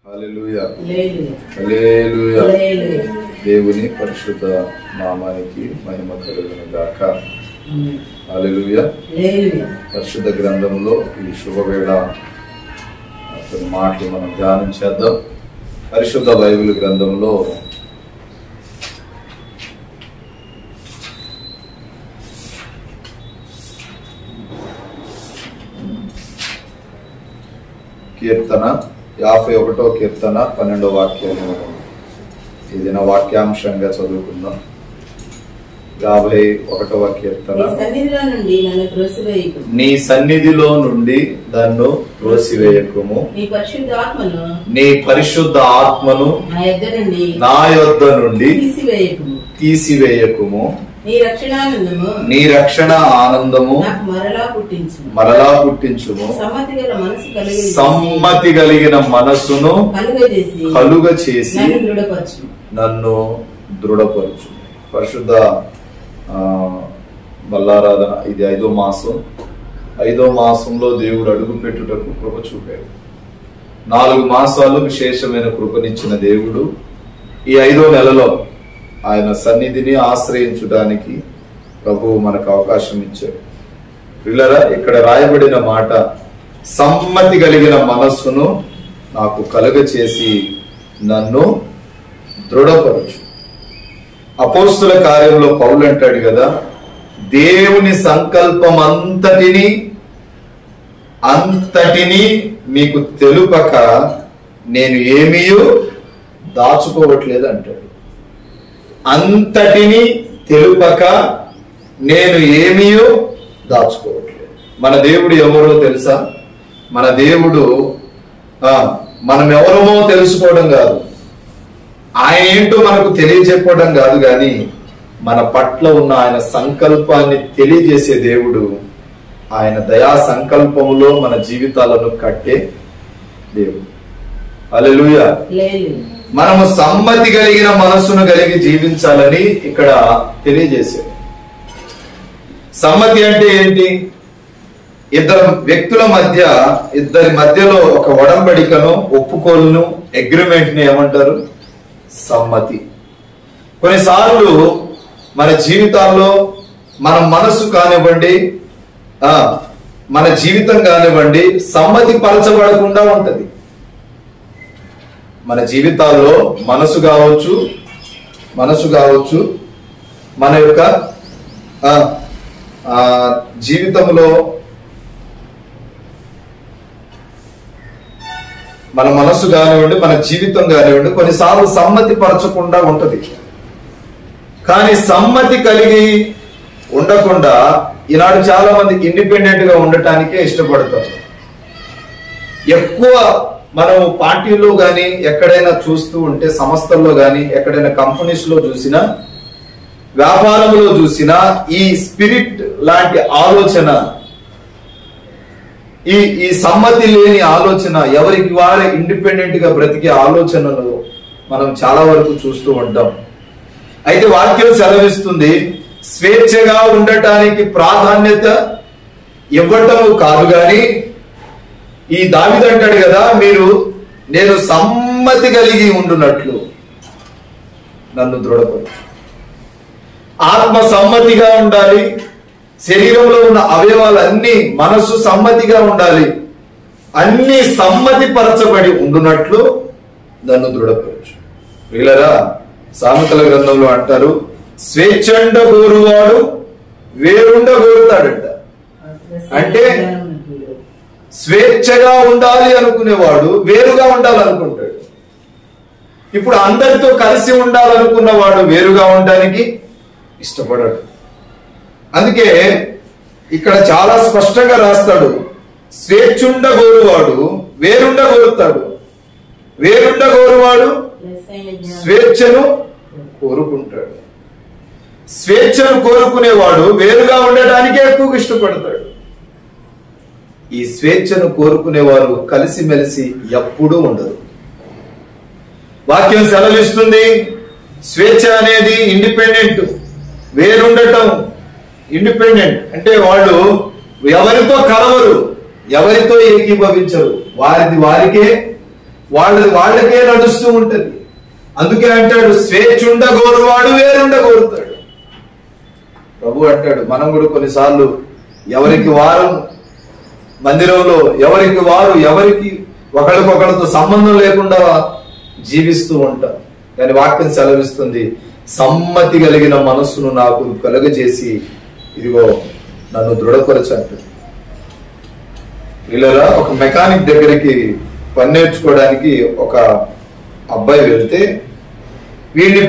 హల్లెలూయా హల్లెలూయా. దేవుని పరిశుద్ధ నామానికి మహిమ కలుగును గాక. హల్లెలూయా. పరిశుద్ధ గ్రంథంలో ఈ శుభవేళ కొన్ని మాటలు మనం ధ్యానం చేద్దాం. పరిశుద్ధ బైబిల్ గ్రంథంలో కీర్తన 51వ కీర్తన 12వ వాక్యాన్ని ఇది నా వాక్యాంశంగా చదువుకుందాం. 51వ కీర్తన. నీ సన్నిధిలో నుండి నన్ను త్రోసివేయకుము, నీ పరిశుద్ధ ఆత్మను నా యొద్ద నుండి తీసివేయకుము, నీ రక్షణ ఆనందము మరలా పుట్టించుము, సమ్మతి కలిగిన మనస్సును కలుగ చేసి నన్ను దృఢపరచు. పరిశుద్ధ బల్లారాధన ఇది 5వ మాసం. 5వ మాసంలో దేవుడు అడుగు పెట్టుటకు కృప చూపాడు. 4 మాసాలు విశేషమైన కృపనిచ్చిన దేవుడు ఈ 5వ నెలలో ఆయన సన్నిధిని ఆశ్రయించడానికి ప్రభువు మనకు అవకాశం ఇచ్చాడు. పిల్లరా, ఇక్కడ రాయబడిన మాట సమ్మతి కలిగిన మనస్సును నాకు కలుగ చేసి నన్ను దృఢపరచు. అపోస్తుల కార్యంలో పౌలు అంటాడు కదా, దేవుని సంకల్పం అంతటిని మీకు తెలుపక నేను ఏమీ దాచుకోవట్లేదు అంటాడు. అంతటిని తెలుపక నేను ఏమీ దాచుకోవట్లేదు. మన దేవుడు ఎవరో తెలుసా? మన దేవుడు మనం ఎవరమో తెలుసుకోవడం కాదు, ఆయన ఏంటో మనకు తెలియజెప్పడం కాదు, కానీ మన పట్ల ఉన్న ఆయన సంకల్పాన్ని తెలియజేసే దేవుడు. ఆయన దయా సంకల్పంలో మన జీవితాలను కట్టే దేవుడు. హల్లెలూయా. మనము సమ్మతి కలిగిన మనస్సును కలిగి జీవించాలని ఇక్కడ తెలియజేశాడు. సమ్మతి అంటే ఏంటి? ఇద్దరి మధ్యలో ఒక ఒడంబడికను, ఒప్పుకోలును, అగ్రిమెంట్ ని ఏమంటారు? సమ్మతి. కొన్నిసార్లు మన జీవితాల్లో మన మనసు కానివ్వండి, మన జీవితం కానివ్వండి, సమ్మతి పరచబడకుండా ఉంటది. మన జీవితాల్లో మనసు కావచ్చు, మన యొక్క జీవితంలో మన మనసు కానివ్వండి, మన జీవితం కానివ్వండి, కొన్నిసార్లు సమ్మతి పరచకుండా ఉంటది. కానీ సమ్మతి కలిగి ఉండకుండా ఈనాడు చాలా మంది ఇండిపెండెంట్ గా ఉండటానికే ఇష్టపడతారు. ఎక్కువ మనం పార్టీలో గాని ఎక్కడైనా చూస్తూ ఉంటే, సంస్థల్లో గాని ఎక్కడైనా కంపెనీస్ లో చూసినా, వ్యాపారంలో చూసినా, ఈ స్పిరిట్ లాంటి ఆలోచన, ఈ సమ్మతి లేని ఆలోచన, ఎవరికి వారే ఇండిపెండెంట్ గా బ్రతికే ఆలోచనలు మనం చాలా వరకు చూస్తూ ఉంటాం. అయితే వాక్యం సెలవిస్తుంది, స్వేచ్ఛగా ఉండటానికి ప్రాధాన్యత ఇవ్వటము కాదు, గాని ఈ దావీదు అంటాడు కదా, నేను సమ్మతి కలిగి ఉండునట్లు నన్ను దృఢపరచు. ఆత్మ సమ్మతిగా ఉండాలి, శరీరంలో ఉన్న అవయవాలన్నీ, మనస్సు సమ్మతిగా ఉండాలి, అన్ని సమ్మతి పరచబడి ఉండునట్లు నన్ను దృఢపరచు. వీళ్ళరా, సామెతల గ్రంథంలో అంటారు, స్వేచ్ఛండ కోరువాడు వేరుండ కోరుతాడంట. అంటే స్వేచ్ఛగా ఉండాలి అనుకునేవాడు వేరుగా ఉండాలనుకుంటాడు. ఇప్పుడు అందరితో కలిసి ఉండాలనుకున్నవాడు వేరుగా ఉండడానికి ఇష్టపడాడు. అందుకే ఇక్కడ చాలా స్పష్టంగా రాస్తాడు, స్వేచ్ఛుండ కోరువాడు వేరుండ కోరుతాడు, వేరుండ కోరువాడు స్వేచ్ఛను కోరుకుంటాడు. స్వేచ్ఛను కోరుకునేవాడు వేరుగా ఉండటానికే ఎక్కువ ఇష్టపడతాడు. ఈ స్వేచ్ఛను కోరుకునేవారు కలిసిమెలిసి ఎప్పుడూ ఉండదు. వాక్యం సెలవిస్తుంది, స్వేచ్ఛ అనేది ఇండిపెండెంట్, వేరుండటం ఇండిపెండెంట్. అంటే వాళ్ళు ఎవరితో కలవరు, ఎవరితో ఏకీభవించరు, వారిది వారికే వాళ్ళకే నడుస్తూ ఉంటుంది. అందుకే అంటాడు, స్వేచ్ఛ ఉండగోరువాడు వేరుండగోరుతాడు. ప్రభు అంటాడు, మనం కూడా కొన్నిసార్లు ఎవరికి వారు మందిరంలో ఎవరికి ఒకరికొకరితో సంబంధం లేకుండా జీవిస్తూ ఉంటాం. కానీ వాక్యం సెలవిస్తుంది, సమ్మతి కలిగిన మనస్సును నాకు కలుగజేసి ఇదిగో నన్ను దృఢపరచంటు. వీళ్ళరా ఒక మెకానిక్ దగ్గరికి పని నేర్చుకోవడానికి ఒక అబ్బాయి వెళ్తే వీడిని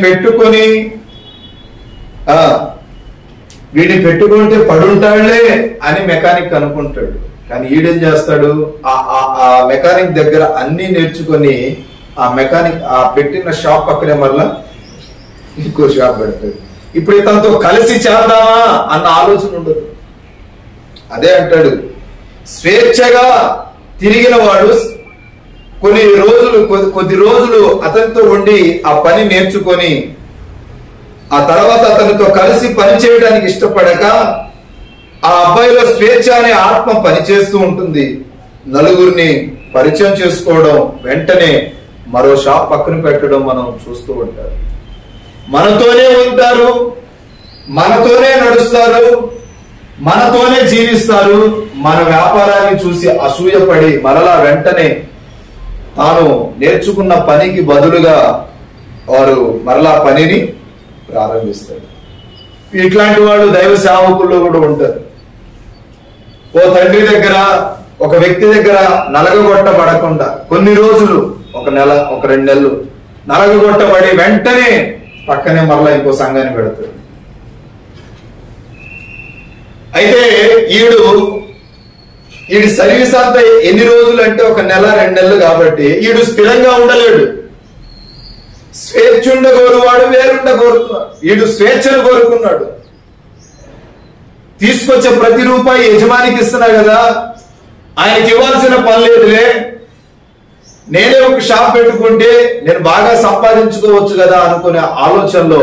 పెట్టుకుంటే పడుంటాడులే అని మెకానిక్ అనుకుంటాడు. కానీ ఈడేం చేస్తాడు, ఆ మెకానిక్ దగ్గర అన్ని నేర్చుకొని ఆ పెట్టిన షాప్ పక్కనే మరలా ఇంకో షాప్ పెడతాడు. ఇప్పుడు ఇతనితో కలిసి చేద్దామా అన్న ఆలోచన ఉండదు. అదే అంటాడు, స్వేచ్ఛగా తిరిగిన వాడు కొద్ది రోజులు అతనితో ఉండి ఆ పని నేర్చుకొని ఆ తర్వాత అతనితో కలిసి పని చేయడానికి ఇష్టపడక ఆ అబ్బాయిలో స్వేచ్ఛ అనే ఆత్మ పనిచేస్తూ ఉంటుంది. నలుగురిని పరిచయం చేసుకోవడం, వెంటనే మరో షాప్ పక్కన పెట్టడం మనం చూస్తూ ఉంటారు. మనతోనే ఉంటారు, మనతోనే నడుస్తారు, మనతోనే జీవిస్తారు. మన వ్యాపారాన్ని చూసి అసూయపడి మరలా వెంటనే తాను నేర్చుకున్న పనికి బదులుగా వారు మరలా పనిని ప్రారంభిస్తారు. ఇట్లాంటి వాళ్ళు దైవ సేవకుల్లో కూడా ఉంటారు. ఓ తండ్రి దగ్గర, ఒక వ్యక్తి దగ్గర నలగగొట్టబడకుండా కొన్ని రోజులు, ఒక నెల, ఒక 2 నెలలు నలగగొట్టబడి వెంటనే పక్కనే మరలా ఇంకో సంఘాన్ని పెడతాడు. అయితే ఈడు సర్వీస్ అంతా ఎన్ని రోజులు అంటే ఒక నెల, 2 నెలలు కాబట్టి ఈడు స్థిరంగా ఉండలేడు. స్వేచ్ఛ ఉండగోరువాడు వేరుండగోరుతున్నాడు. ఈడు స్వేచ్ఛను కోరుకున్నాడు. తీసుకొచ్చే ప్రతి రూపాయి యజమానికి ఇస్తున్నా కదా, ఆయనకి ఇవ్వాల్సిన పని లేదులే, నేనే ఒక షాప్ పెట్టుకుంటే నేను బాగా సంపాదించుకోవచ్చు కదా అనుకునే ఆలోచనలో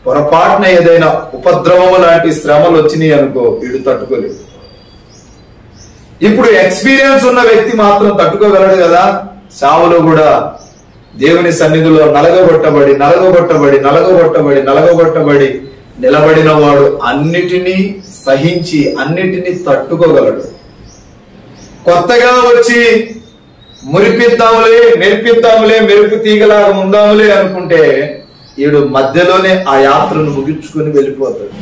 పొరపాటున ఏదైనా ఉపద్రవము లాంటి శ్రమలు వచ్చినాయి అనుకో, వీడు తట్టుకోలేదు. ఇప్పుడు ఎక్స్పీరియన్స్ ఉన్న వ్యక్తి మాత్రం తట్టుకోగలడు కదా. సావులో కూడా దేవుని సన్నిధిలో నలగొట్టబడి నిలబడిన వాడు అన్నిటినీ సహించి అన్నిటినీ తట్టుకోగలడు. కొత్తగా వచ్చి నేర్పిద్దాములే మెరుపు తీగలాగా ఉందాములే అనుకుంటే ఈడు మధ్యలోనే ఆ యాత్రను ముగించుకుని వెళ్ళిపోతాడు.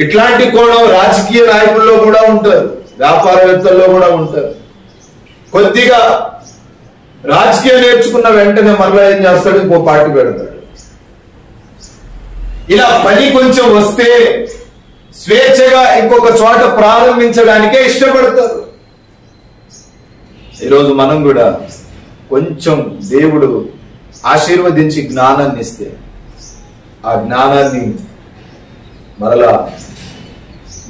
ఇట్లాంటి కోణం రాజకీయ నాయకుల్లో కూడా ఉంటారు, వ్యాపారవేత్తల్లో కూడా ఉంటారు. కొద్దిగా రాజకీయం నేర్చుకున్న వెంటనే మరలా ఏం చేస్తాడు, ఇంకో పార్టీ పెడతాడు. ఇలా పని కొంచెం వస్తే స్వేచ్ఛగా ఇంకొక చోట ప్రారంభించడానికే ఇష్టపడతారు. ఈరోజు మనం కూడా కొంచెం దేవుడు ఆశీర్వదించి జ్ఞానాన్ని ఇస్తే ఆ జ్ఞానాన్ని మరలా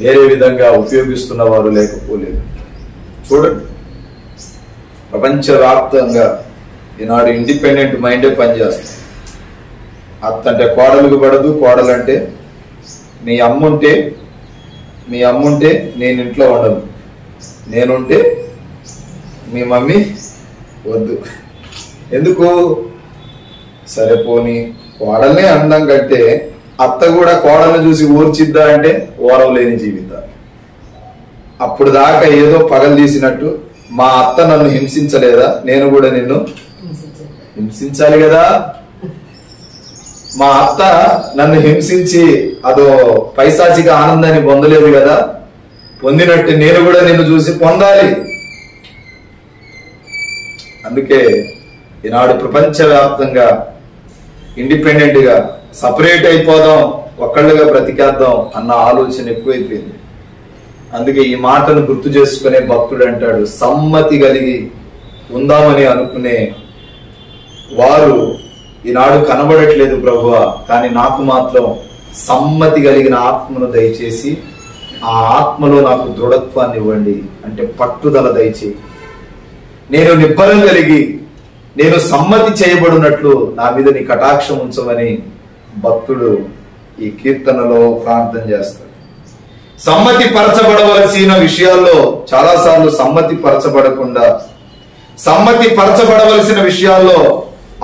వేరే విధంగా ఉపయోగిస్తున్న వారు లేకపోలేదు. చూడండి, ప్రపంచవ్యాప్తంగా ఈనాడు ఇండిపెండెంట్ మైండే పనిచేస్తుంది. అత్త అంటే కోడలకు పడదు, కోడలంటే మీ అమ్ముంటే నేను ఇంట్లో ఉండను, నేనుంటే మీ మమ్మీ వద్దు. ఎందుకు? సరే పోనీ కోడల్ని అండం కంటే అత్త కూడా కోడల్ని చూసి ఓర్చిద్దా అంటే ఓరం లేని జీవితం. అప్పుడు దాకా ఏదో పగలు తీసినట్టు మా అత్త నన్ను హింసించలేదా, నేను కూడా నిన్ను హింసించాలి కదా. మా అత్త నన్ను హింసించి అదో పైశాచిక ఆనందాన్ని పొందలేదు కదా, పొందినట్టు నేను కూడా నిన్ను చూసి పొందాలి. అందుకే ఈనాడు ప్రపంచవ్యాప్తంగా ఇండిపెండెంట్ గా సపరేట్ అయిపోదాం, ఒక్కళ్ళుగా బ్రతికేద్దాం అన్న ఆలోచన ఎక్కువైపోయింది. అందుకే ఈ మాటను గుర్తు చేసుకునే భక్తుడు అంటాడు, సమ్మతి కలిగి ఉందామని అనుకునే వారు ఈనాడు కనబడట్లేదు ప్రభువా, కానీ నాకు మాత్రం సమ్మతి కలిగిన ఆత్మను దయచేసి ఆ ఆత్మలో నాకు దృఢత్వాన్ని ఇవ్వండి అంటే పట్టుదల దయచేయి. నేను నిబ్బరం కలిగి నేను సమ్మతి చేయబడినట్లు నా మీద నీ కటాక్షం ఉంచమని భక్తుడు ఈ కీర్తనలో ప్రార్థన చేస్తాడు. సమ్మతి పరచబడవలసిన విషయాల్లో చాలాసార్లు సమ్మతి పరచబడకుండా సమ్మతి పరచబడవలసిన విషయాల్లో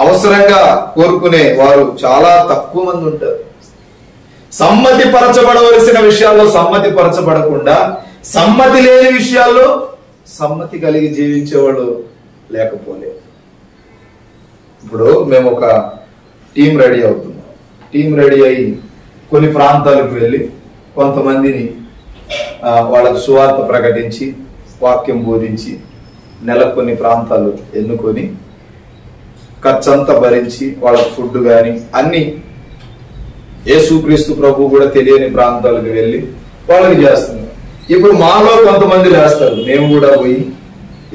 అవసరంగా కోరుకునే వారు చాలా తక్కువ మంది ఉంటారు. సమ్మతి పరచబడవలసిన విషయాల్లో సమ్మతి పరచబడకుండా సమ్మతి లేని విషయాల్లో సమ్మతి కలిగి జీవించేవాళ్ళు లేకపోలేదు. ఇప్పుడు మేము ఒక టీం రెడీ అవుతున్నాం. టీం రెడీ అయ్యి కొన్ని ప్రాంతాలకు వెళ్ళి కొంతమందిని వాళ్ళకు సువార్త ప్రకటించి వాక్యం బోధించి నెలకు కొన్ని ప్రాంతాలు ఎన్నుకొని ఖర్చంతా భరించి వాళ్ళకి ఫుడ్ కానీ అన్ని యేసుక్రీస్తు ప్రభు కూడా తెలియని ప్రాంతాలకు వెళ్ళి వాళ్ళకి చేస్తున్నాం. ఇప్పుడు మాలో కొంతమంది లేస్తారు, మేము కూడా పోయి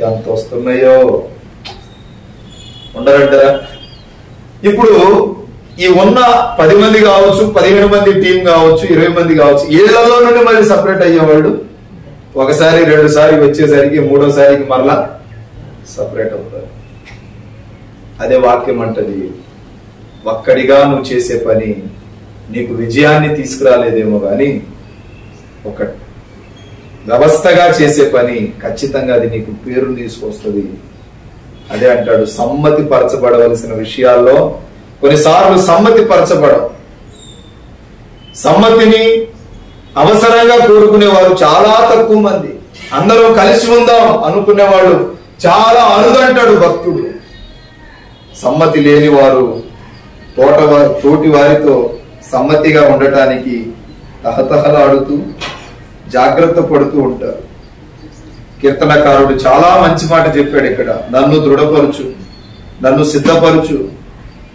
ఎంత వస్తున్నాయో ఉండరంటారా? ఇప్పుడు ఈ ఉన్న 10 మంది కావచ్చు, 15 మంది టీం కావచ్చు, 20 మంది కావచ్చు, ఏళ్లలో నుండి మళ్ళీ సపరేట్ అయ్యేవాళ్ళు ఒకసారి 2 సారి వచ్చేసరికి 3వ సారికి మరలా సపరేట్ అవుతారు. అదే వాక్యం అంటది, ఒక్కడిగా నువ్వు చేసే పని నీకు విజయాన్ని తీసుకురాలేదేమో కానీ ఒక వ్యవస్థగా చేసే పని ఖచ్చితంగా అది నీకు పేరు తీసుకొస్తుంది. అదే అంటాడు, సమ్మతి పరచబడవలసిన విషయాల్లో కొన్నిసార్లు సమ్మతి పరచబడం. సమ్మతిని అవసరంగా కోరుకునేవారు చాలా తక్కువ మంది. అందరూ కలిసి ఉందాం అనుకునేవాళ్ళు చాలా అరుదంటాడు భక్తుడు. సమ్మతి లేని వారు తోటి వారితో సమ్మతిగా ఉండటానికి తహతహలాడుతూ జాగ్రత్త పడుతూ ఉంటారు. కీర్తనకారుడు చాలా మంచి మాట చెప్పాడు ఇక్కడ, నన్ను దృఢపరచు, నన్ను సిద్ధపరచు,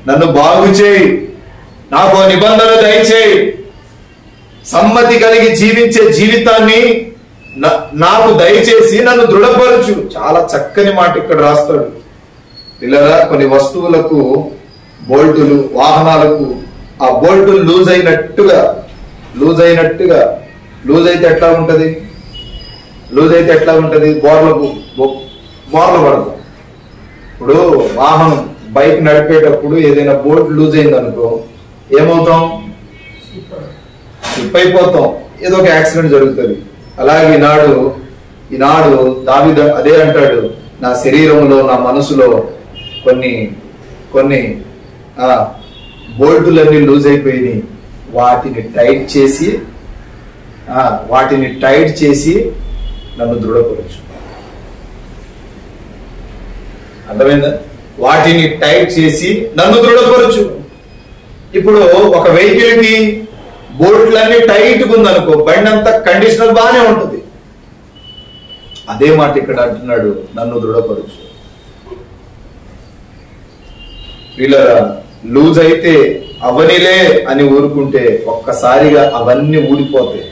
నన్ను బాగు చేయి, నాకు నిబంధన దయచేయి, సమ్మతి కలిగి జీవించే జీవితాన్ని నాకు దయచేసి నన్ను దృఢపరచు. చాలా చక్కని మాట ఇక్కడ రాస్తాడు. పిల్లరా, కొన్ని వస్తువులకు బోల్టులు, వాహనాలకు ఆ బోల్టులు లూజ్ అయినట్టుగా లూజ్ అయితే ఎట్లా ఉంటది? బోర్ల పడదు. ఇప్పుడు వాహనం బైక్ నడిపేటప్పుడు ఏదైనా బోల్ట్ లూజ్ అయింది అనుకో ఏమవుతాం? స్లిప్ అయిపోతాం, ఏదో ఒక యాక్సిడెంట్ జరుగుతుంది. అలాగే ఈనాడు దావీదు అదే అంటాడు, నా శరీరంలో నా మనసులో కొన్ని బోల్టులన్నీ లూజ్ అయిపోయినాయి, వాటిని టైట్ చేసి నన్ను దృఢపరచు. అర్థమైందా? వాటిని టైట్ చేసి నన్ను దృఢపరచు. ఇప్పుడు ఒక వెహికల్ కి బోల్ట్లన్నీ టైట్గా ఉందనుకో, బండి అంతా కండిషనర్ బాగానే ఉంటుంది. అదే మాట ఇక్కడ అంటున్నాడు, నన్ను దృఢపరచు. వీళ్ళరా, లూజ్ అయితే అవనిలే అని ఊరుకుంటే ఒక్కసారిగా అవన్నీ ఊడిపోతాయి.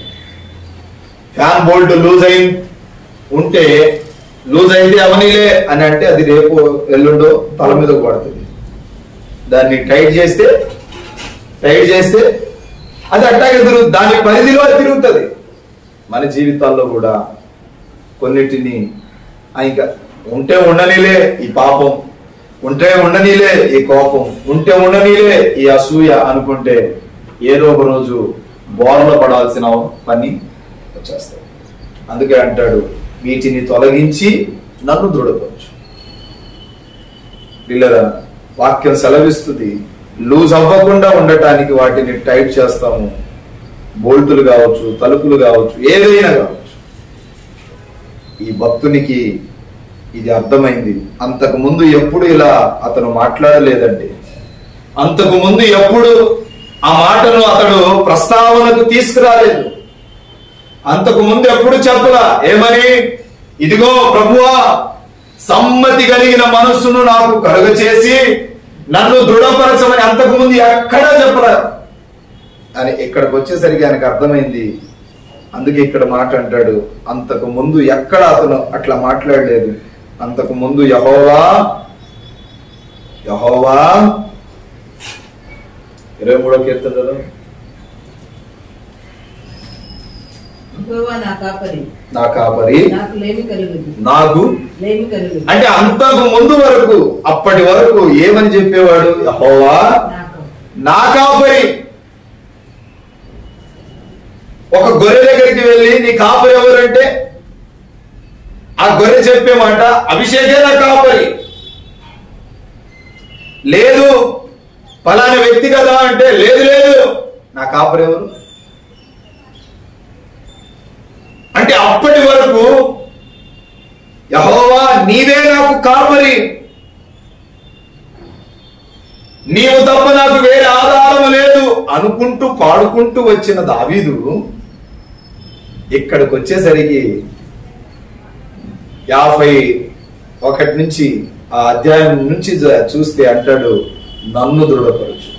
ఫ్యాన్ బోల్ట్ లూజ్ అయితే అవనిలే అని అంటే అది రేపు ఎల్లుండో తల మీద పడుతుంది. దాన్ని టైట్ చేస్తే అది అట్టాగే దాని పరిధిలో అది తిరుగుతుంది. మన జీవితాల్లో కూడా కొన్నిటిని ఇంకా ఉంటే ఉండనిలే ఈ పాపం, ఉంటే ఉండనీలే ఈ కోపం, ఉంటే ఉండనీలే ఈ అసూయ అనుకుంటే ఏదో ఒక రోజు బోర్లో పడాల్సిన పని వచ్చేస్తాయి. అందుకే అంటాడు, వీటిని తొలగించి నన్ను దృఢపరచు. పిల్లరా, వాక్యం సెలవిస్తుంది, లూజ్ అవ్వకుండా ఉండటానికి వాటిని టైట్ చేస్తాము. బోల్టులు కావచ్చు, తలుపులు కావచ్చు, ఏదైనా కావచ్చు. ఈ భక్తునికి ఇది అర్థమైంది. అంతకు ముందు ఎప్పుడు ఇలా అతను మాట్లాడలేదండి. అంతకు ముందు ఎప్పుడు ఆ మాటను అతడు ప్రస్తావనకు తీసుకురాలేదు. అంతకు ముందు ఎప్పుడు చెప్పలా ఏమని, ఇదిగో ప్రభువా, సమ్మతి కలిగిన మనస్సును నాకు కలుగ చేసి నన్ను దృఢపరచమని అంతకు ముందు ఎక్కడా చెప్పరా అని. ఇక్కడికి వచ్చేసరికి ఆయనకు అర్థమైంది. అందుకే ఇక్కడ మాట అంటాడు, అంతకు ముందు ఎక్కడ అతను అట్లా మాట్లాడలేదు. అంతకు ముందు యెహోవా 23వ కీర్తనలో నా కాపరి నాకు అంటే అంతకు ముందు వరకు, అప్పటి వరకు ఏమని చెప్పేవాడు? యెహోవా నా కాపరి. ఒక గొర్రె దగ్గరికి వెళ్ళి నీ కాపరి ఎవరంటే ఆ గొర్రె చెప్పే మాట, అభిషేకే నా కాపరి. లేదు ఫలానా వ్యక్తి కదా అంటే, లేదు లేదు నా కాపరి ఎవరు అంటే, అప్పటి వరకు యెహోవా నీవే నాకు కాపరి, నీవు తప్ప నాకు వేరే ఆధారం లేదు అనుకుంటూ పాడుకుంటూ వచ్చిన దావీదు ఇక్కడికి వచ్చేసరికి 51 నుంచి ఆ అధ్యాయం నుంచి చూస్తే అంటాడు, నన్ను దృఢపరచు.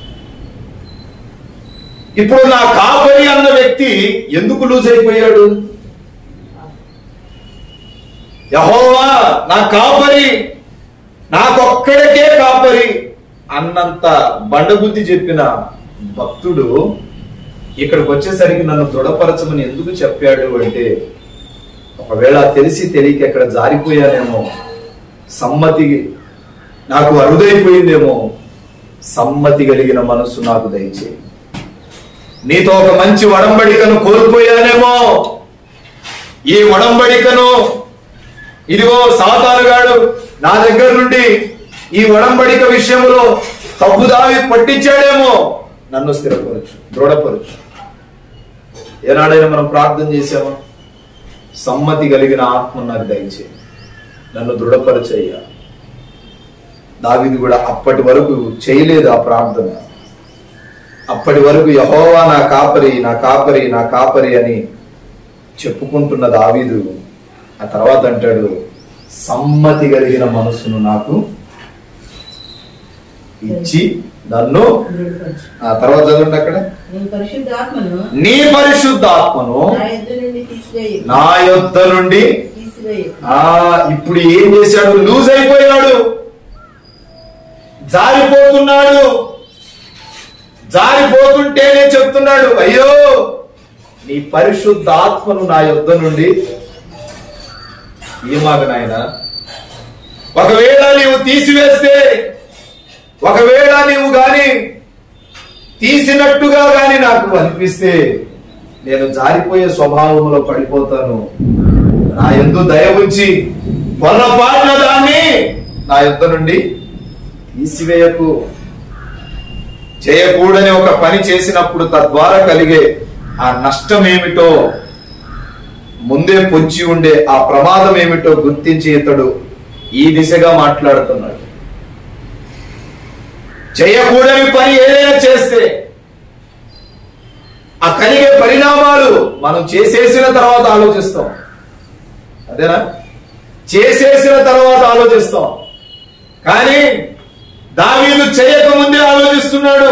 ఇప్పుడు నా కాపరి అన్న వ్యక్తి ఎందుకు లూజ్ అయిపోయాడు? యెహోవా నా కాపరి, నాకొక్కడికే కాపరి అన్నంత బండబుద్ధి చెప్పిన భక్తుడు ఇక్కడికి వచ్చేసరికి నన్ను దృఢపరచమని ఎందుకు చెప్పాడు అంటే, ఒకవేళ తెలిసి తెలియక ఎక్కడ జారిపోయానేమో, సమ్మతి నాకు అరుదైపోయిందేమో, సమ్మతి కలిగిన మనసు నాకు దయచేయి. నీతో ఒక మంచి ఒడంబడికను కోల్పోయానేమో, ఈ ఒడంబడికను ఇదిగో సాతానుగాడు నా దగ్గర నుండి ఈ ఒడంబడిక విషయంలో తప్పుదావి పట్టించాడేమో, నన్ను స్థిరపరచు, దృఢపరచు. ఏనాడైనా మనం ప్రార్థన చేసామా? సమ్మతి కలిగిన ఆత్మ నాకు దయచేయి, నన్ను దృఢపరచయ్యా. దావీదు కూడా అప్పటి వరకు చేయలేదు ఆ ప్రార్థన. అప్పటి వరకు యెహోవా నా కాపరి, నా కాపరి, నా కాపరి అని చెప్పుకుంటున్న దావీదు ఆ తర్వాత అంటాడు, సమ్మతి కలిగిన మనసును నాకు ఇచ్చి నన్ను, ఆ తర్వాత చదవండి అక్కడ, నీ పరిశుద్ధాత్మను నా యొద్ద నుండి. ఇప్పుడు ఏం చేశాడు? లూజ్ అయిపోయాడు, జారిపోతున్నాడు. జారిపోతుంటేనే చెప్తున్నాడు, అయ్యో నీ పరిశుద్ధాత్మను నా యొద్ద నుండి ఏమాగ నాయన. ఒకవేళ నీవు తీసివేస్తే, ఒకవేళ నీవు గాని తీసినట్టుగా గాని నాకు అనిపిస్తే, నేను జారిపోయే స్వభావంలో పడిపోతాను. నా యందు దయ ఉంచి పొరపాటున దాన్ని నా యొద్ద నుండి తీసివేయకు. చేయకూడని ఒక పని చేసినప్పుడు తద్వారా కలిగే ఆ నష్టం ఏమిటో, ముందే పొంచి ఉండే ఆ ప్రమాదం ఏమిటో గుర్తించి ఇతడు ఈ దిశగా మాట్లాడుతున్నాడు. చేయకూడని పని ఏదైనా చేస్తే ఆ కలిగే పరిణామాలు మనం చేసేసిన తర్వాత ఆలోచిస్తాం. అదేనా? చేసేసిన తర్వాత ఆలోచిస్తాం. కానీ దావీదు చేయక ముందే ఆలోచిస్తున్నాడు.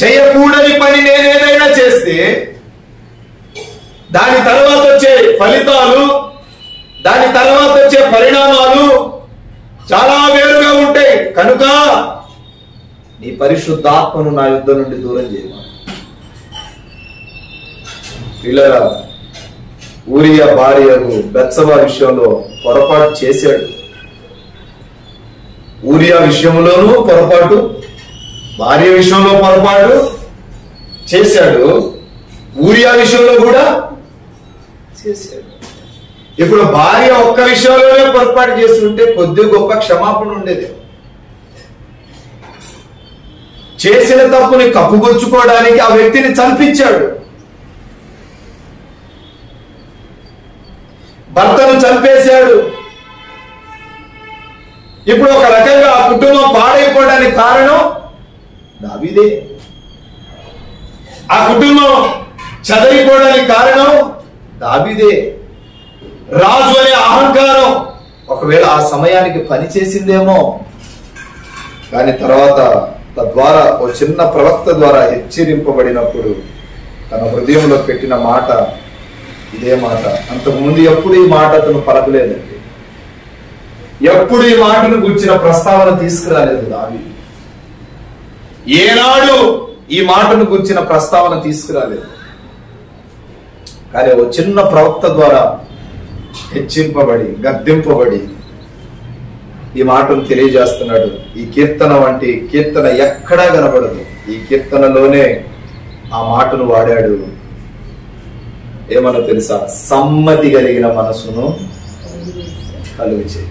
చేయకూడని పని నేనేదైనా చేస్తే దాని తర్వాత వచ్చే ఫలితాలు, దాని తర్వాత వచ్చే పరిణామాలు చాలా వేరుగా ఉంటాయి. కనుక నీ పరిశుద్ధాత్మను నా యుద్ధ నుండి దూరం చేయమని. పిల్లరా, ఊరియా భార్యకు బెత్షెబా విషయంలో పొరపాటు చేశాడు. ఊరియా విషయంలోనూ పొరపాటు, భార్య విషయంలో పొరపాటు చేశాడు, ఊరియా విషయంలో కూడా చేశాడు. ఇప్పుడు భార్య ఒక్క విషయంలోనే పొరపాటు చేస్తుంటే కొద్ది గొప్ప క్షమాపణ ఉండేది. చేసిన తప్పుని కప్పుగొచ్చుకోవడానికి ఆ వ్యక్తిని చంపించాడు. భర్తను చంపేశాడు. ఇప్పుడు ఒక రకంగా ఆ కుటుంబం పాడైపోవడానికి కారణం దావీదే. ఆ కుటుంబం చదరిపోవడానికి కారణం దావీదే. రాజు అనే అహంకారం ఒకవేళ ఆ సమయానికి పనిచేసిందేమో, కానీ తర్వాత తద్వారా ఓ చిన్న ప్రవక్త ద్వారా హెచ్చరింపబడినప్పుడు తన హృదయంలో పెట్టిన మాట ఇదే మాట. అంతకుముందు ఎప్పుడు ఈ మాట అతను పలకలేదండి. ఎప్పుడు ఈ మాటను గుర్చిన ప్రస్తావన తీసుకురాలేదు దావీదు. ఏనాడు ఈ మాటను గుర్చిన ప్రస్తావన తీసుకురాలేదు. కానీ ఓ చిన్న ప్రవక్త ద్వారా హెచ్చింపబడి, గద్దింపబడి ఈ మాటను తెలియజేస్తున్నాడు. ఈ కీర్తన వంటి కీర్తన ఎక్కడా కనబడదు. ఈ కీర్తనలోనే ఆ మాటను వాడాడు. ఏమన్నా తెలుసా? సమ్మతి కలిగిన మనసును కలుగు చేయి.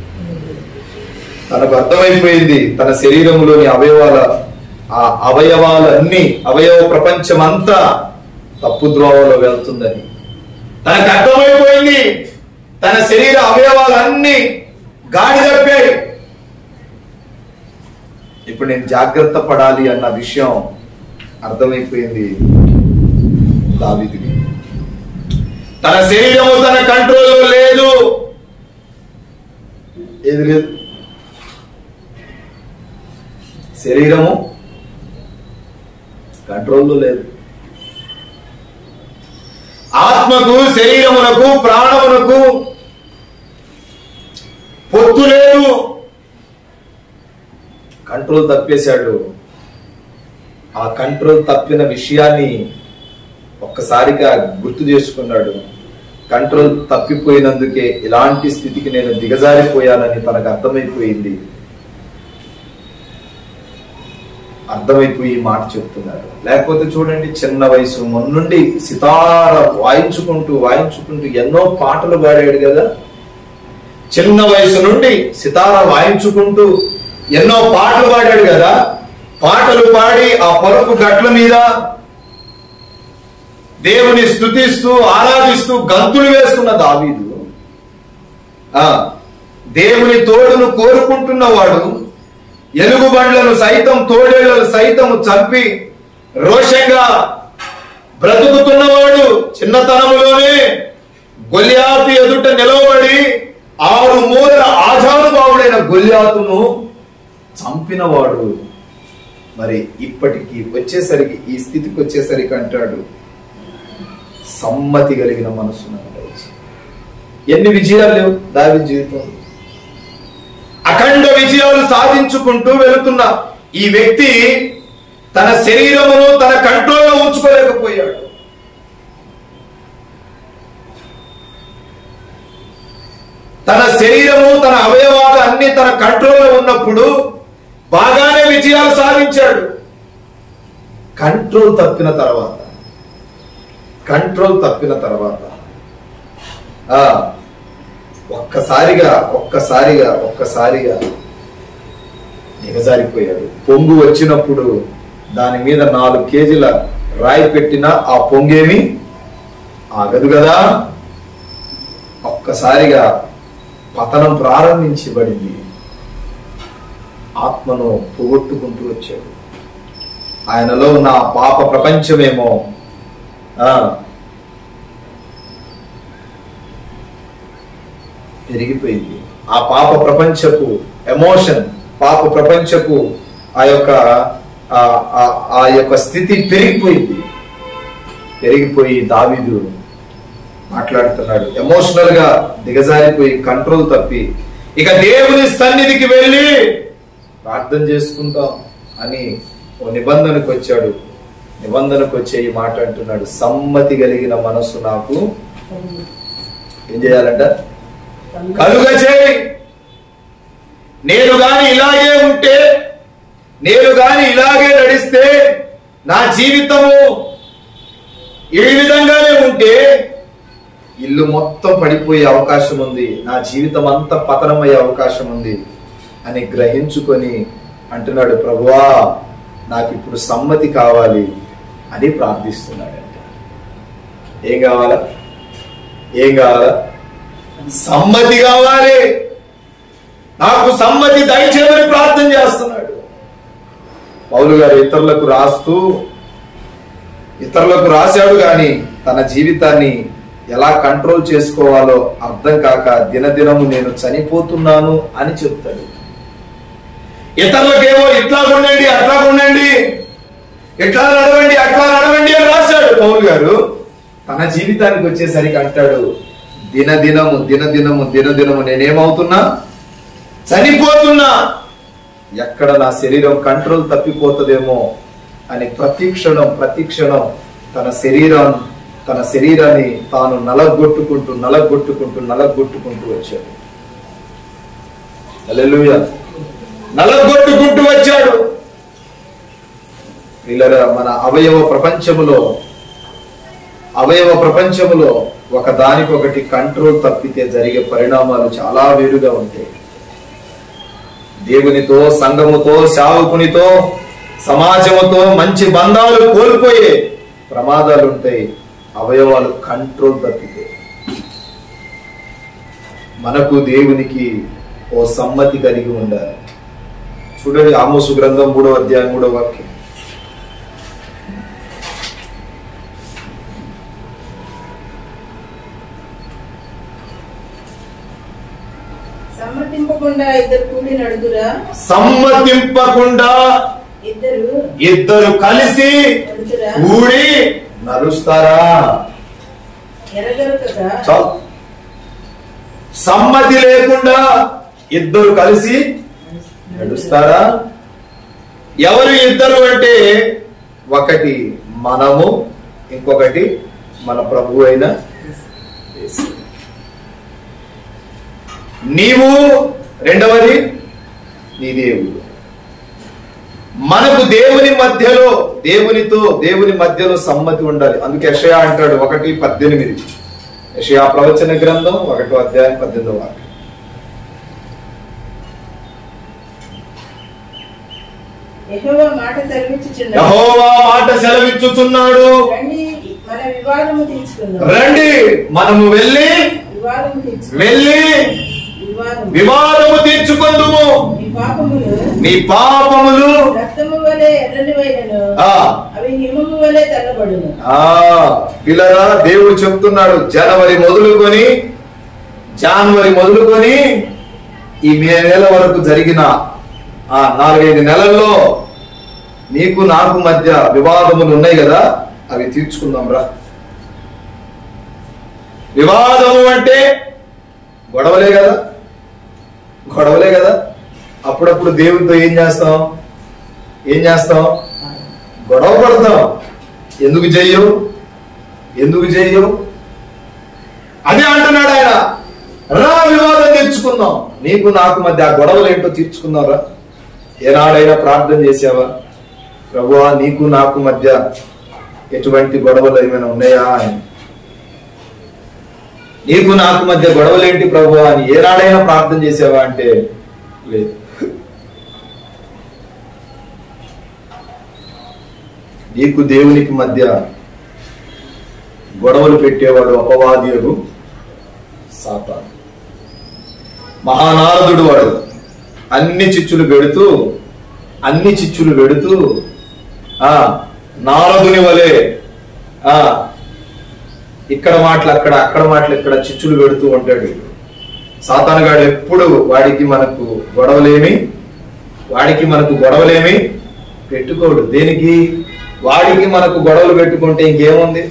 తనకు అర్థమైపోయింది తన శరీరంలోని అవయవాలన్నీ, అవయవ ప్రపంచం అంతా తప్పు ద్రోవలో వెళ్తుందని తనకు అర్థమైపోయింది. తన శరీర అవయవాలన్నీ గాడి తప్పాయి. ఇప్పుడు నేను జాగ్రత్త పడాలి అన్న విషయం అర్థమైపోయింది దావీదుకి. తన శరీరము తన కంట్రోల్లో లేదు. ఏది లేదు? శరీరము కంట్రోల్లో లేదు. ఆత్మకు, శరీరమునకు, ప్రాణమునకు పొత్తు లేదు. కంట్రోల్ తప్పేశాడు. ఆ కంట్రోల్ తప్పిన విషయాన్ని ఒక్కసారిగా గుర్తు చేసుకున్నాడు. కంట్రోల్ తప్పిపోయినందుకే ఇలాంటి స్థితికి నేను దిగజారిపోయానని తనకు అర్థమైపోయింది. అర్థమైపోయి మాట చెప్తున్నారు. లేకపోతే చూడండి, చిన్న వయసు మొన్నుండి సితార వాయించుకుంటూ ఎన్నో పాటలు పాడాడు కదా. చిన్న వయసు నుండి సితార వాయించుకుంటూ ఎన్నో పాటలు పాడాడు కదా. పాటలు పాడి ఆ పరుపు గట్ల మీద దేవుని స్తుతిస్తూ ఆరాధిస్తూ గంతులు వేస్తున్న దావీదు, దేవుని తోడును కోరుకుంటున్నవాడు, ఎలుగుబండ్లను సైతం, తోడేళ్లను సైతం చంపి రోషంగా బ్రతుకుతున్నవాడు, చిన్నతనములోనే గొల్యాతు ఎదుట నిలవబడి 6 మూరల ఆజానుభావుడైన గొల్యాతును చంపినవాడు, మరి ఇప్పటికి వచ్చేసరికి, ఈ స్థితికి వచ్చేసరికి అంటాడు, సమ్మతి కలిగిన మనసు. ఎన్ని విజయాలు లేవు దావీదు జీవితం. అఖండ విజయాలు సాధించుకుంటూ వెళుతున్న ఈ వ్యక్తి తన శరీరమును తన కంట్రోల్లో ఉంచుకోలేకపోయాడు. తన శరీరము, తన అవయవాలు అన్ని తన కంట్రోల్లో ఉన్నప్పుడు బాగానే విజయాలు సాధించాడు. కంట్రోల్ తప్పిన తర్వాత ఒక్కసారిగా దిగజారిపోయాడు. పొంగు వచ్చినప్పుడు దాని మీద 4 కేజీల రాయి పెట్టినా ఆ పొంగేమి ఆగదు కదా. ఒక్కసారిగా పతనం ప్రారంభించబడింది. ఆత్మను పోగొట్టుకుంటూ వచ్చాడు. ఆయనలో ఉన్న పాప ప్రపంచమేమో పెరిగిపోయింది. ఆ పాప ప్రపంచపు ఎమోషన్, పాప ప్రపంచపు ఆ యొక్క స్థితి పెరిగిపోయి దావీదు మాట్లాడుతున్నాడు. ఎమోషనల్ గా దిగజారిపోయి కంట్రోల్ తప్పి ఇక దేవుని సన్నిధికి వెళ్ళి ప్రార్థన చేసుకుంటాం అని ఓ నిబంధనకు వచ్చాడు. నిబంధనకు వచ్చే ఈ మాట అంటున్నాడు, సమ్మతి కలిగిన మనసు నాకు ఏం చేయాలంట? కలుగ చేయి. నేను గాని ఇలాగే ఉంటే, నేను గాని ఇలాగే నడిస్తే, నా జీవితము ఈ విధంగానే ఉంటే ఇల్లు మొత్తం పడిపోయే అవకాశం ఉంది, నా జీవితం అంతా పతనమయ్యే అవకాశం ఉంది అని గ్రహించుకొని అంటున్నాడు, ప్రభువా నాకు ఇప్పుడు సమ్మతి కావాలి అని ప్రార్థిస్తున్నాడంట. ఏం కావాలా? సమ్మతి కావాలి. నాకు సమ్మతి దయచేయమని ప్రార్థన చేస్తున్నాడు. పౌలు గారు ఇతరులకు రాశాడు కానీ తన జీవితాన్ని ఎలా కంట్రోల్ చేసుకోవాలో అర్థం కాక దినదినము నేను చనిపోతున్నాను అని చెప్తాడు. ఇతరులకేమో ఇట్లా ఉండండి, అట్లా ఉండండి, ఇట్లా నడవండి, అట్లా నడవండి అని రాశాడు పౌలు గారు. తన జీవితానికి వచ్చేసరికి అంటాడు, దినదినము నేనేమవుతున్నా? చనిపోతున్నా. ఎక్కడ నా శరీరం కంట్రోల్ తప్పిపోతుందేమో అని ప్రతిక్షణం తన శరీరాన్ని తాను నలగొట్టుకుంటూ వచ్చాడు. హల్లెలూయా. నలగొట్టుకుంటూ వచ్చాడు. మన అవయవ ప్రపంచములో అవయవ ప్రపంచంలో ఒక దానికొకటి కంట్రోల్ తప్పితే జరిగే పరిణామాలు చాలా వేరుగా ఉంటాయి. దేవునితో, సంఘముతో, సేవకునితో, సమాజముతో మంచి బంధాలు కోల్పోయే ప్రమాదాలు ఉంటాయి. అవయవాలు కంట్రోల్ తప్పితే. మనకు దేవునికి ఓ సమ్మతి కలిగి ఉండాలి. చూడండి, ఆమోసు గ్రంథం 3వ అధ్యాయం 3వ వాక్యం. సమ్మతింపకుండా ఇద్దరు కలిసి కూడి నడుస్తారా? సమ్మతి లేకుండా ఇద్దరు కలిసి నడుస్తారా? ఎవరు ఇద్దరు అంటే, ఒకటి మనము, ఇంకొకటి మన ప్రభు అయిన యేసు. నీవు, రెండవది నీ దేవుడు. మనకు దేవుని మధ్యలో సమ్మతి ఉండాలి. అందుకే యెషయా అంటాడు 1:18. యెషయా ప్రవచన గ్రంథం 1వ అధ్యాయం 18వ వాక్యం. యెహోవా మాట సెలవిచ్చుచున్నాడు, రండి మనము వెళ్ళి వివాదము తీర్చుకొందుము. నీ పాపములు పిల్లరా, దేవుడు చెప్తున్నాడు, జనవరి మొదలుకొని ఈ మే నెల వరకు జరిగిన 4-5 నెలల్లో నీకు నాకు మధ్య వివాదములు ఉన్నాయి కదా, అవి తీర్చుకుందాం రా. వివాదము అంటే గొడవలే కదా. అప్పుడప్పుడు దేవుడితో ఏం చేస్తాం? గొడవ పడతాం. ఎందుకు చెయ్యవు? అదే అంటున్నాడు ఆయన, రా వివాదం తీర్చుకుందాం. నీకు నాకు మధ్య ఆ గొడవలు ఏంటో తీర్చుకుందాం రా. ఏనాడైనా ప్రార్థన చేసావా, ప్రభువా నీకు నాకు మధ్య ఎటువంటి గొడవలు ఏమైనా ఉన్నాయా అని? నీకు నాకు మధ్య గొడవలేంటి ప్రభువా అని ఏనాడైనా ప్రార్థన చేసావా అంటే లేదు. నీకు దేవునికి మధ్య గొడవలు పెట్టేవాడు అపవాదియుడు సాతాను. మహానారదుడు వాడు అన్ని చిచ్చులు పెడుతూ నారదుని వలె ఇక్కడ మాటలు అక్కడ మాటలు ఇక్కడ చిచ్చులు పెడుతూ ఉంటాడు. సాతానుగాడు ఎప్పుడు వాడికి మనకు గొడవలేమి పెట్టుకోడు. దేనికి? వాడికి మనకు గొడవలు పెట్టుకుంటే ఇంకేముంది?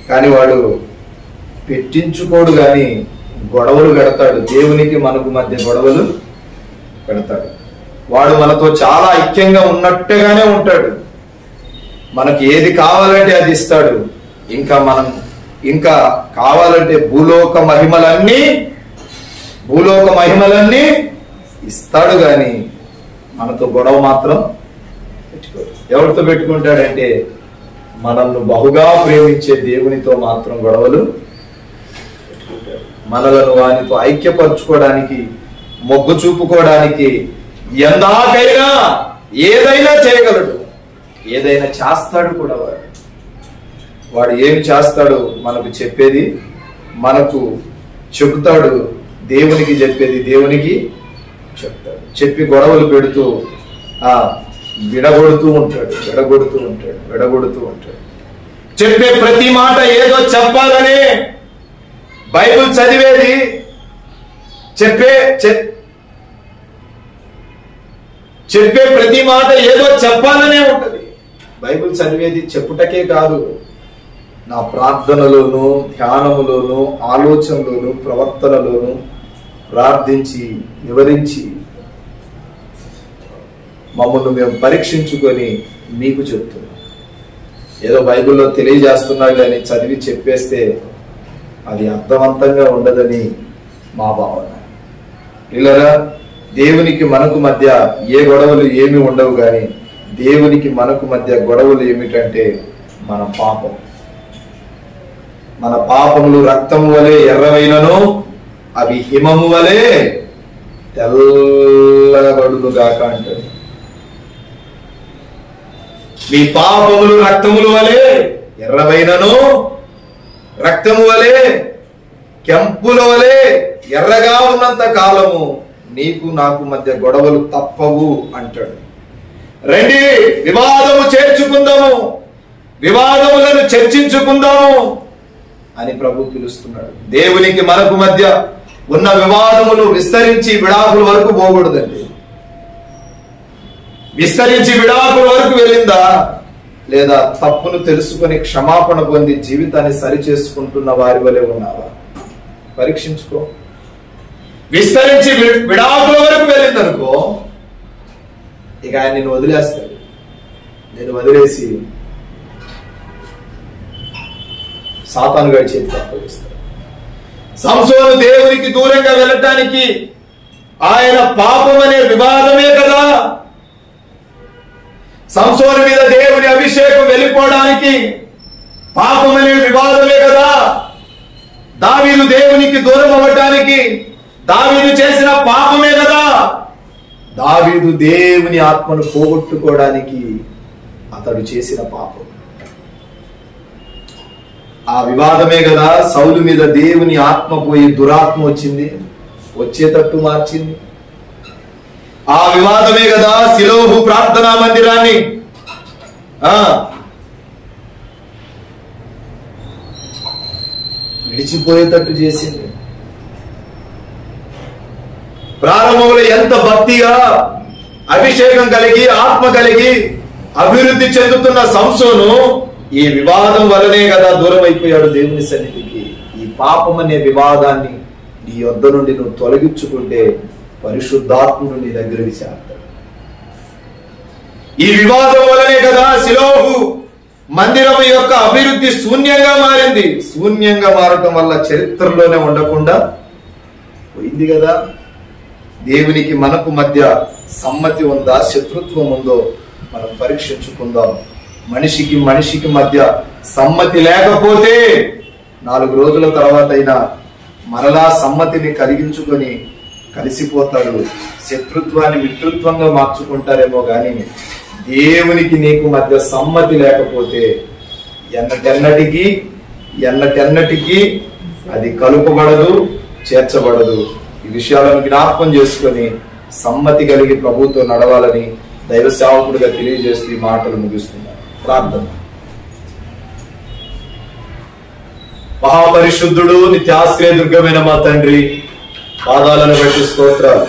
కానీ వాడు పెట్టించుకోడు, కానీ గొడవలు పెడతాడు. దేవునికి మనకు మధ్య గొడవలు పెడతాడు. వాడు మనతో చాలా ఐక్యంగా ఉన్నట్టుగానే ఉంటాడు. మనకి ఏది కావాలంటే అది ఇస్తాడు. ఇంకా కావాలంటే భూలోక మహిమలన్నీ ఇస్తాడు, గాని మనతో గొడవ మాత్రం పెట్టుకోడు. ఎవరితో పెట్టుకుంటాడంటే, మనల్ని బహుగా ప్రేమించే దేవునితో మాత్రం గొడవలు పెట్టుకుంటాడు. మనలను వానితో ఐక్యపరచుకోవడానికి, మొగ్గు చూపుకోవడానికి ఎందాకైనా ఏదైనా చేయగలడు, ఏదైనా చేస్తాడు కూడా. వాడు ఏం చేస్తాడు మనకు చెప్పేది, మనకు చెబుతాడు. దేవునికి చెప్పేది దేవునికి చెప్తాడు. చెప్పి గొడవలు పెడుతూ విడగొడుతూ ఉంటాడు. చెప్పే ప్రతి మాట ఏదో చెప్పాలని బైబిల్ చదివేది, చెప్పే ప్రతి మాట ఏదో చెప్పాలనే ఉంటది. బైబిల్ చదివేది చెప్పుటకే కాదు, నా ప్రార్థనలోను, ధ్యానములోను, ఆలోచనలోను, ప్రవర్తనలోను ప్రార్థించి వివరించి మమ్మల్ని మేము పరీక్షించుకొని మీకు చెప్తున్నాం. ఏదో బైబిల్లో తెలియజేస్తున్నాడు అని చదివి చెప్పేస్తే అది అర్థవంతంగా ఉండదని మా భావన. ఇలా దేవునికి మనకు మధ్య ఏ గొడవలు ఏమి ఉండవు, కానీ దేవునికి మనకు మధ్య గొడవలు ఏమిటంటే మన పాపం. మన పాపములు రక్తము వలె ఎర్రవైనను అవి హిమము వలె తెల్లబడునుగాక అంటాడు. మీ పాపములు రక్తముల వలె ఎర్రవైనను రక్తము వలె కెంపుల వలె ఎర్రగా ఉన్నంత కాలము నీకు నాకు మధ్య గొడవలు తప్పవు అంటాడు. రండి, వివాదము చేర్చుకుందాము, వివాదములను చర్చించుకుందాము అని ప్రభు పిలుస్తున్నాడు. దేవునికి మనకు మధ్య ఉన్న వివాదములు విస్తరించి విడాకుల వరకు పోకూడదండి. విస్తరించి విడాకుల వరకు వెళ్ళిందా, లేదా తప్పును తెలుసుకొని క్షమాపణ పొంది జీవితాన్ని సరి చేసుకుంటున్న వారి వలె ఉన్నావా? పరీక్షించుకో. విస్తరించి విడాకుల వరకు వెళ్ళిందనుకో, ఇక ఆయన నిన్ను వదిలేస్తాడు. నేను వదిలేసి సాతాను గారి చేతికి అప్పగిస్తాడు. సంసోను దేవునికి దూరంగా వెళ్ళటానికి ఆయన పాపం అనే వివాదమే కదా. సంసోను మీద దేవుని అభిషేకం వెళ్ళిపోవడానికి పాపం అనే వివాదమే కదా. దావీదు దేవునికి దూరం అవ్వటానికి దావీదు చేసిన పాపమే కదా. దావీదు దేవుని ఆత్మను పోగొట్టుకోవడానికి అతడు చేసిన పాపం. ఆ వివాదమే కదా సౌలు మీద దేవుని ఆత్మ పోయి దురాత్మ వచ్చింది, వచ్చేటట్టు మార్చింది. ఆ వివాదమే కదా శిలోహు ప్రార్థనా మందిరాన్ని విడిచిపోయేటట్టు చేసింది. ప్రారంభంలో ఎంత భక్తిగా అభిషేకం కలిగి ఆత్మ కలిగి అభివృద్ధి చెందుతున్న సంసోను ఈ వివాదం వలనే కదా దూరం అయిపోయాడు దేవుని సన్నిధికి. ఈ పాపం అనే వివాదాన్ని నీ యొద్ద నుండి నువ్వు తొలగించుకుంటే పరిశుద్ధాత్ముడు నీ దగ్గరికి చేస్తాడు. ఈ వివాదం వలనే కదా శిలోహు మందిరం యొక్క అభివృద్ధి శూన్యంగా మారింది. శూన్యంగా మారటం వల్ల చరిత్రలోనే ఉండకుండా పోయింది కదా. దేవునికి మనకు మధ్య సమ్మతి ఉందా, శత్రుత్వం ఉందో మనం పరీక్షించుకుందాం. మనిషికి మధ్య సమ్మతి లేకపోతే 4 రోజుల తర్వాత అయినా మరలా సమ్మతిని కలిగించుకొని కలిసిపోతాడు. శత్రుత్వాన్ని మిత్రుత్వంగా మార్చుకుంటారేమో గాని దేవునికి నీకు మధ్య సమ్మతి లేకపోతే ఎన్నటెన్నటికీ అది కలుపబడదు, చేర్చబడదు. ఈ విషయాలను జ్ఞాపకం చేసుకొని సమ్మతి కలిగి ప్రభుతో నడవాలని దైవ సేవకుడిగా తెలియజేస్తూ ఈ మాటలు ముగిస్తున్నారు. ప్రార్థన. మహాపరిశుద్ధుడు నిత్యాశ్రయ దుర్గమైన మా తండ్రి, పాదాలను బట్టి స్తోత్రాలు.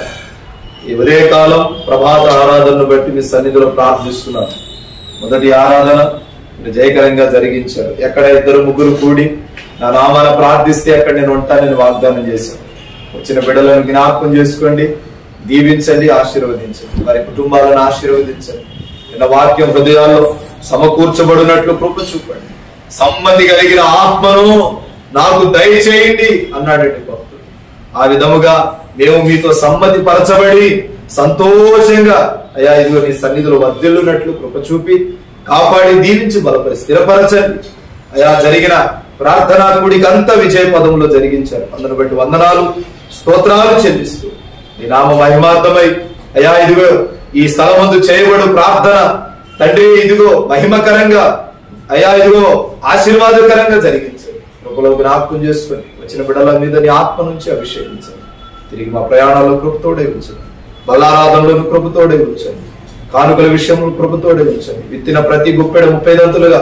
ఈ ఉదయకాలం ప్రభాత ఆరాధనను బట్టి మీ సన్నిధిలో ప్రార్థిస్తున్నాను. మొదటి ఆరాధన మీరు జయకరంగా జరిగించారు. ఎక్కడ 2-3 కూడి నా నామాన ప్రార్థిస్తే అక్కడ నేను ఉంటానని వాగ్దానం చేశాను. వచ్చిన బిడ్డలను జ్ఞాపకం చేసుకోండి, దీవించండి, ఆశీర్వదించండి. వారి కుటుంబాలను ఆశీర్వదించండి. నిన్న వాక్యం హృదయాల్లో సమకూర్చబడినట్లు కృప చూపండి. సమ్మతి కలిగిన ఆత్మను నాకు దయచేయండి అన్నాడండి భక్తుడు. ఆ విధముగా మేము మీతో సమ్మతి పరచబడి సంతోషంగా అయ్యా ఇదిగో నీ సన్నిధిలో వర్ధిల్లున్నట్లు కృప చూపి కాపాడి దీవించి బలపరి స్థిరపరచండి. అయ్యా జరిగిన ప్రార్థనా కూడికి అంతా విజయ పదంలో జరిగించారు. అందరిని బట్టి వందనాలు, స్తోత్రాలు చెల్లిస్తూ నీ నామ మహిమార్థమై అయ్యా ఇదిగో ఈ స్థలమందు చేయబడు ప్రార్థన తండ్రి ఇదిగో మహిమకరంగా అయ్యా ఇదిగో ఆశీర్వాదకరంగా జరిగించండి. కృపలో జ్ఞాపకం చేసుకొని వచ్చిన బిడ్డల మీద నీ ఆత్మ నుంచి అభిషేకించండి. తిరిగి మా ప్రయాణాల్లో కృపతోడే ఉంచండి. బలారాధనలో కృపతోడే ఉంచండి. కానుకల విషయంలో కృపతోడే ఉంచండి. విత్తిన ప్రతి గుప్పెడ 30 దంతులుగా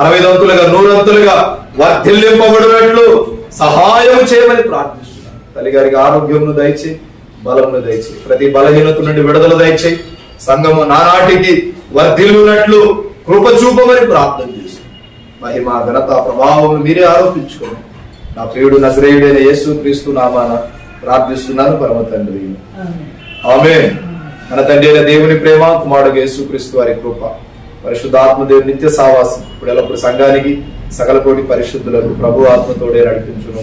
60 దంతులుగా 100 దంతులుగా వర్ధిల్లింపబడినట్లు సహాయం చేయమని ప్రార్థిస్తున్నాను. తల్లిగారికి ఆరోగ్యంను దయచేయి, బలమును దయచేయి. ప్రతి బలహీనత నుండి విడుదల దయచేయి. సంఘము నానాటికి వర్ధిల్లునట్లు కృప చూపమని ప్రార్థన చేస్తున్నాను. మహిమ ఘనత ప్రభావం మీరే ఆరోపించుకోండి. నా ప్రియుడు నజరేయుడైన యేసుక్రీస్తు నామాన ప్రార్థిస్తున్నాను పరమ తండ్రి, ఆమేన్. మన తండ్రి అయిన దేవుని ప్రేమ, కుమారుడు యేసుక్రీస్తు వారి కృప, పరిశుద్ధాత్మ దేవుని నిత్య సావాసం ఇప్పుడు ఎల్లప్పుడు సంఘానికి సకల కోటి పరిశుద్ధులకు ప్రభు ఆత్మతోడే నడిపించును.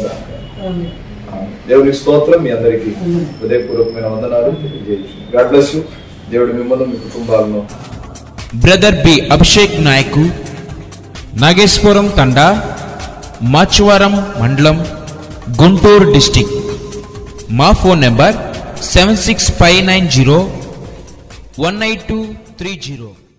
దేవునికి స్తోత్రం. మీ అందరికీ హృదయపూర్వకమైన వందనాలు తెలియజేయచ్చు. God bless you. దేవుడు మిమ్మల్ని మీ కుటుంబాలను. బ్రదర్ బి అభిషేక్ నాయకు, నాగేశ్వరం తండా, మాచవరం మండలం, గుంటూరు డిస్టిక్. మా ఫోన్ నెంబర్ 7659018230.